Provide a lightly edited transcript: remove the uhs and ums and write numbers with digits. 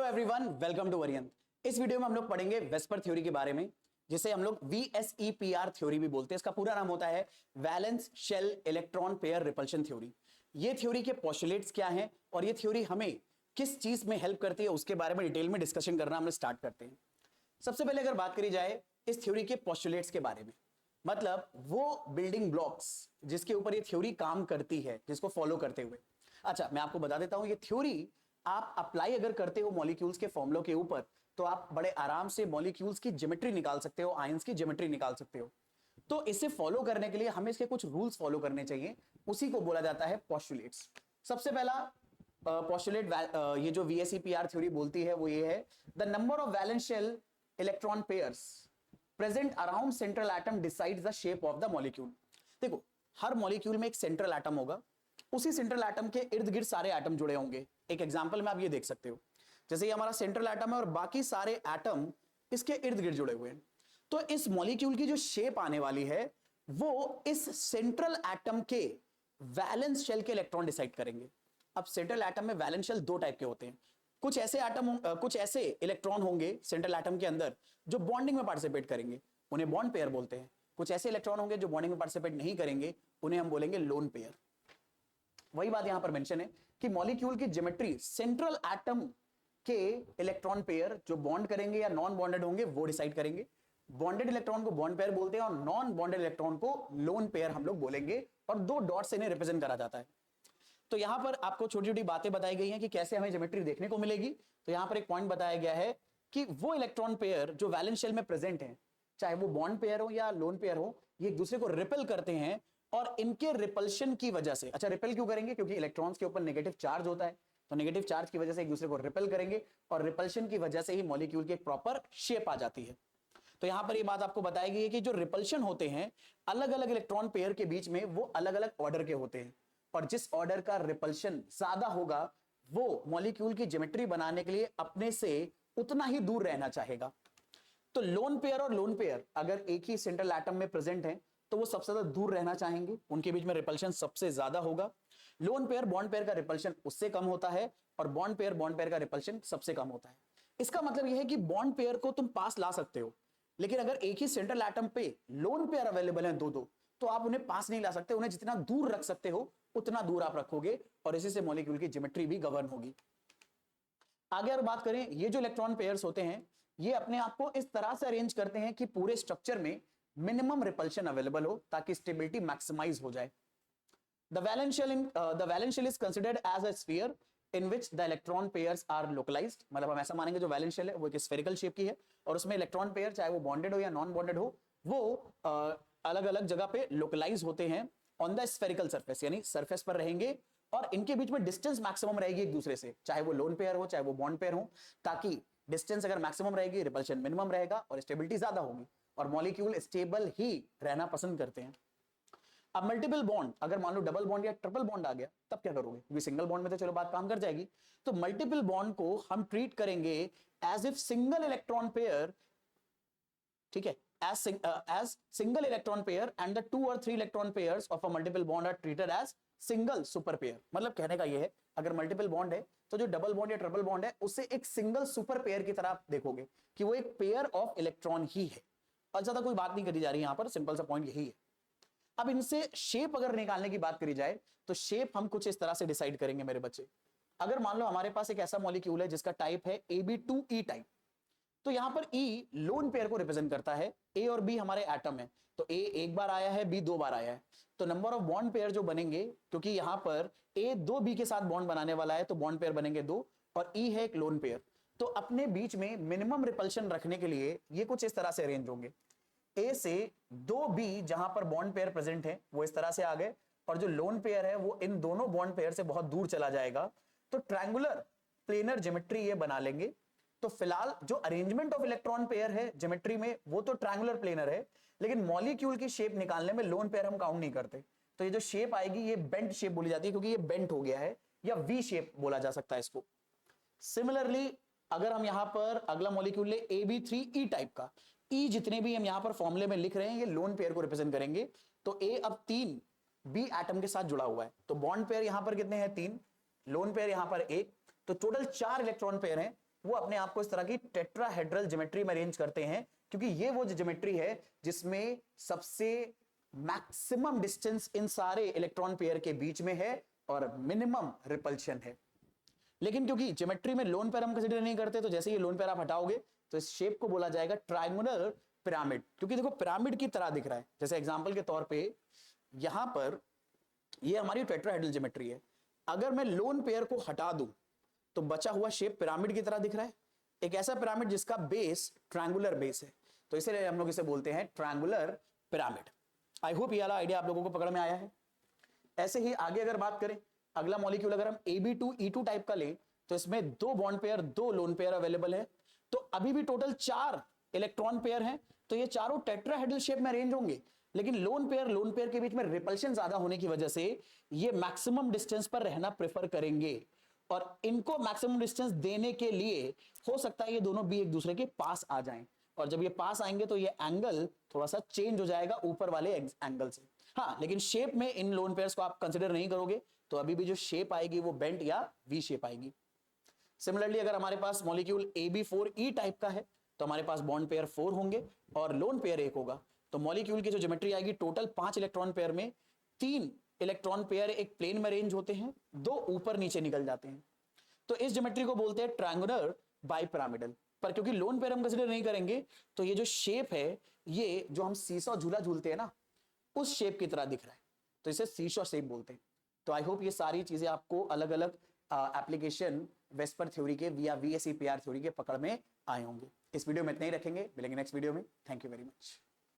Everyone, welcome to वरियंत। इस video में हम लोग पढ़ेंगे वेस्पर थ्योरी के बारे में, जिसे हम लोग VSEPR थ्योरी भी बोलते हैं। इसका पूरा नाम होता है valence shell electron pair repulsion theory. ये थ्योरी के पोस्टुलेट्स क्या हैं और ये थ्योरी हमें किस चीज में हेल्प करती है, उसके बारे में डिटेल में डिस्कशन करना हम स्टार्ट करते हैं। सबसे पहले अगर बात करी जाए इस थ्योरी के पोस्टुलेट्स के बारे में, मतलब वो बिल्डिंग ब्लॉक्स जिसके ऊपर ये थ्योरी काम करती है, जिसको फॉलो करते हुए। अच्छा, मैं आपको बता देता हूं, ये थ्योरी आप अप्लाई अगर करते हो मॉलिक्यूल्स के फॉर्मूलों के ऊपर, तो आप बड़े आराम से मॉलिक्यूल्स की ज्योमेट्री निकाल सकते हो, आयंस की ज्योमेट्री निकाल सकते हो। तो इसे फॉलो करने के लिए हमें इसके कुछ रूल्स फॉलो करने चाहिए, उसी को बोला जाता है पोस्टुलेट्स। सबसे पहला पोस्टुलेट ये जो VSEPR थ्योरी बोलती है वो ये है, the number of valence shell electron pairs present around central atom decides the shape of the molecule. देखो, हर मॉलिक्यूल में एक सेंट्रल एटम होगा, उसी सेंट्रल एटम के इर्द गिर्द सारे एटम जुड़े होंगे। एक एग्जांपल में आप ये देख सकते हो, जैसे ये हमारा सेंट्रल एटम है और बाकी सारे एटम इसके इर्द गिर्द जुड़े हुए हैं। तो इस मॉलिक्यूल की जो शेप आने वाली है वो इस सेंट्रल एटम के वैलेंस शेल के इलेक्ट्रॉन डिसाइड करेंगे। अब सेंट्रल एटम में वैलेंस शेल दो टाइप के होते हैं। कुछ ऐसे एटम कुछ ऐसे इलेक्ट्रॉन होंगे सेंट्रल एटम के अंदर जो बॉन्डिंग में पार्टिसिपेट करेंगे, उन्हें बॉन्ड पेयर बोलते हैं। कुछ ऐसे इलेक्ट्रॉन होंगे जो बॉन्डिंग में पार्टिसिपेट नहीं करेंगे, उन्हें हम बोलेंगे लोन पेयर। वही बात यहां पर मेंशन है कि मॉलिक्यूल की ज्योमेट्री सेंट्रल एटम के इलेक्ट्रॉन पेयर जो बॉन्ड करेंगे या नॉन बॉन्डेड होंगे वो डिसाइड करेंगे। बॉन्डेड इलेक्ट्रॉन को बॉन्ड पेयर बोलते हैं और नॉन बॉन्डेड इलेक्ट्रॉन को लोन पेयर हम लोग बोलेंगे, और दो डॉट से इन्हें रिप्रेजेंट करा जाता है। तो यहां पर आपको छोटी छोटी बातें बताई गई हैं कि कैसे हमें ज्योमेट्री देखने को मिलेगी। तो यहां पर एक पॉइंट बताया गया है कि वो इलेक्ट्रॉन पेयर जो वैलेंस शेल में प्रेजेंट है, चाहे वो बॉन्ड पेयर हो या लोन पेयर हो, ये एक दूसरे को रिपेल करते हैं। और इनके रिपल्शन की वजह से, अच्छा रिपेल क्यों करेंगे? क्योंकि इलेक्ट्रॉन्स के ऊपर नेगेटिव चार्ज होता है, तो नेगेटिव चार्ज की वजह से एक दूसरे को रिपेल करेंगे और रिपल्शन की वजह से ही मॉलिक्यूल की एक प्रॉपर शेप आ जाती है। तो यहां पर ये बात आपको बताई गई है कि जो रिपल्शन होते हैं अलग अलग इलेक्ट्रॉन पेयर के बीच में, वो अलग अलग ऑर्डर के होते हैं, और जिस ऑर्डर का रिपल्शन ज्यादा होगा वो मॉलिक्यूल की ज्योमेट्री बनाने के लिए अपने से उतना ही दूर रहना चाहेगा। तो लोन पेयर और लोन पेयर अगर एक ही सेंट्रल एटम में प्रेजेंट है तो वो सबसे ज्यादा दूर रहना चाहेंगे, उनके बीच में रिपल्शन सबसे ज्यादा होगा। लोन पेयर बॉन्ड पेयर का रिपल्शन उससे कम होता है और बॉन्ड पेयर का रिपल्शन सबसे कम होता है। इसका मतलब यह है कि बॉन्ड पेयर को तुम पास ला सकते हो, लेकिन अगर एक ही सेंट्रल एटम पे लोन पेयर अवेलेबल है दो दो, तो आप उन्हें पास नहीं ला सकते। उन्हें जितना दूर रख सकते हो उतना दूर आप रखोगे, और इसी से मॉलिक्यूल की ज्योमेट्री भी गवर्न होगी। आगे अगर बात करें, ये जो इलेक्ट्रॉन पेयर्स होते हैं ये अपने आप को इस तरह से अरेंज करते हैं कि पूरे स्ट्रक्चर में मिनिमम रिपल्शन अवेलेबल हो, ताकि स्टेबिलिटी मैक्सिमाइज हो जाए। The valence shell is considered as a sphere in which the electron pairs are localized। मतलब हम ऐसा मानेंगे जो वैलेंस शेल है वो एक स्फेरिकल शेप की है, और उसमें इलेक्ट्रॉन पेयर चाहे वो बॉन्डेड हो या नॉन बॉन्डेड हो, वो अलग अलग जगह पे लोकलाइज होते हैं ऑन द स्फेरिकल सरफेस, यानी सरफेस पर रहेंगे, और इनके बीच में डिस्टेंस मैक्सिमम रहेगी एक दूसरे से, चाहे वो लोन पेयर हो चाहे वो बॉन्ड पेयर हो, ताकि डिस्टेंस अगर मैक्सिमम रहेगी रिपल्शन मिनिमम रहेगा और स्टेबिलिटी ज्यादा होगी, और मॉलिक्यूल स्टेबल ही रहना पसंद करते हैं। अब मल्टीपल बॉन्ड, अगर मान लो डबल बॉन्ड या ट्रिपल बॉन्ड आ गया, तब क्या करोगे? क्योंकि सिंगल बॉन्ड में तो चलो बात काम कर जाएगी, तो मल्टीपल बॉन्ड को हम ट्रीट करेंगे as if single electron pair, ठीक है, as single electron pair and the 2 or 3 electron pairs of a multiple bond are treated as single super pair। मतलब कहने का यह है, अगर मल्टीपल बॉन्ड है तो जो डबल बॉन्ड या ट्रिपल बॉन्ड है उसे एक सिंगल सुपर पेयर की तरह आप देखोगे कि वो एक पेयर ऑफ इलेक्ट्रॉन ही है, और ज्यादा कोई बात नहीं करी जा रही यहां पर, सिंपल सा पॉइंट यही है। अब इनसे शेप अगर निकालने की बात करी जाए तो शेप हम कुछ इस तरह से डिसाइड करेंगे मेरे बच्चे। अगर मान लो हमारे पास एक ऐसा मॉलिक्यूल है जिसका टाइप है AB2E टाइप, तो यहां पर E लोन पेयर को रिप्रेजेंट करता है, A और B हमारे एटम है, तो A एक बार आया है, B दो बार आया है, तो नंबर ऑफ बॉन्ड पेयर जो बनेंगे, क्योंकि यहां पर A दो B के साथ बॉन्ड बनाने वाला है, तो बॉन्ड पेयर बनेंगे दो, और E है एक लोन पेयर। तो अपने बीच में मिनिमम रिपल्शन रखने के लिए ये कुछ इस तरह से अरेंज होंगे। A से दो B जहां पर बॉन्ड पेयर प्रेजेंट है वो इस तरह से आ गए, और जो लोन पेयर है वो इन दोनों बॉन्ड पेयर से बहुत दूर चला जाएगा, तो ट्रायंगुलर प्लेनर ज्योमेट्री ये बना लेंगे। तो फिलहाल जो अरेंजमेंट ऑफ इलेक्ट्रॉन पेयर है ज्योमेट्री में वो तो ट्रायंगुलर प्लेनर है, लेकिन मॉलिक्यूल की शेप निकालने में लोन पेयर हम काउंट नहीं करते। तो ये जो शेप आएगी ये बेंट शेप बोली जाती है, क्योंकि ये बेंट हो गया है, या वी शेप बोला जा सकता है इसको। सिमिलरली अगर हम यहां पर अगला मॉलिक्यूल ले AB3E टाइप का, E जितने भी हम यहां पर फॉर्मूले में लिख रहे हैं ये लोन पेयर को रिप्रेजेंट करेंगे। तो A अब 3 B एटम के साथ जुड़ा हुआ है, तो बॉन्ड पेयर यहां पर कितने हैं? 3, लोन पेयर यहां पर 1, तो टोटल 4 इलेक्ट्रॉन पेयर हैं वो अपने आप को इस तरह की टेट्राहेड्रल ज्योमेट्री में अरेंज करते हैं, क्योंकि ये वो ज्योमेट्री है जिसमें सबसे मैक्सिमम डिस्टेंस इन सारे इलेक्ट्रॉन पेयर के बीच में है और मिनिमम रिपल्शन है। लेकिन क्योंकि ज्योमेट्री में लोन पेयर हम कंसीडर नहीं करते, तो जैसे ये लोन पेयर आप हटाओगे तो इस शेप को बोला जाएगा ट्रायंगुलर पिरामिड, क्योंकि देखो पिरामिड की तरह दिख रहा है। जैसे एग्जांपल के तौर पे यहां पर ये हमारी टेट्राहेड्रल ज्योमेट्री है, अगर मैं लोन पेयर को हटा दूं तो बचा हुआ शेप पिरामिड की तरह दिख रहा है, एक ऐसा पिरामिड जिसका बेस ट्रायंगुलर बेस है, तो इसीलिए हम लोग इसे बोलते हैं ट्रायंगुलर पिरामिड। आई होप ये वाला आइडिया आप लोगों को पकड़ में आया है। ऐसे ही आगे अगर बात करें, अगला मॉलिक्यूल अगर हम Ab2E2 टाइप का ले, तो इसमें 2 bond pair 2 lone pair available है, तो अभी भी टोटल 4 इलेक्ट्रॉन पेयर हैं, तो ये चारों टेट्राहेड्रल शेप में अरेंज होंगे। लेकिन लोन पेयर के बीच में रिपल्शन ज्यादा होने की वजह से ये मैक्सिमम डिस्टेंस पर रहना प्रेफर करेंगे, और इनको मैक्सिमम डिस्टेंस देने के लिए हो सकता है ये दोनों भी एक दूसरे के पास आ जाएं, और जब ये पास आएंगे तो ये एंगल थोड़ा सा चेंज हो जाएगा ऊपर वाले एंगल से। हाँ, लेकिन शेप में इन लोन पेयर्स को आप कंसिडर नहीं करोगे, तो अभी भी जो शेप आएगी वो बेंट या वी शेप आएगी। सिमिलरली अगर हमारे पास मॉलिक्यूल Ab4E टाइप का है, तो हमारे पास बॉन्ड पेयर 4 होंगे और लोन पेयर 1 होगा, तो मॉलिक्यूल की जो ज्योमेट्री आएगी टोटल 5 इलेक्ट्रॉन पेयर में 3 इलेक्ट्रॉन पेयर एक प्लेन में अरेंज होते हैं, 2 ऊपर नीचे निकल जाते हैं, तो इस ज्योमेट्री को बोलते हैं ट्रायंगुलर बाइपिरामिडल। पर क्योंकि लोन पेयर हम कंसीडर नहीं करेंगे, तो ये जो शेप है, ये जो हम सीसॉ झूला झूलते हैं ना, उस शेप की तरह दिख रहा है, तो इसे सीसॉ शेप बोलते हैं। तो आई होप ये सारी चीजें आपको अलग अलग एप्लीकेशन वेस्पर थ्योरी के या VSEPR थ्योरी के पकड़ में आए होंगे। इस वीडियो में इतना ही रखेंगे, मिलेंगे नेक्स्ट वीडियो में। Thank you very much.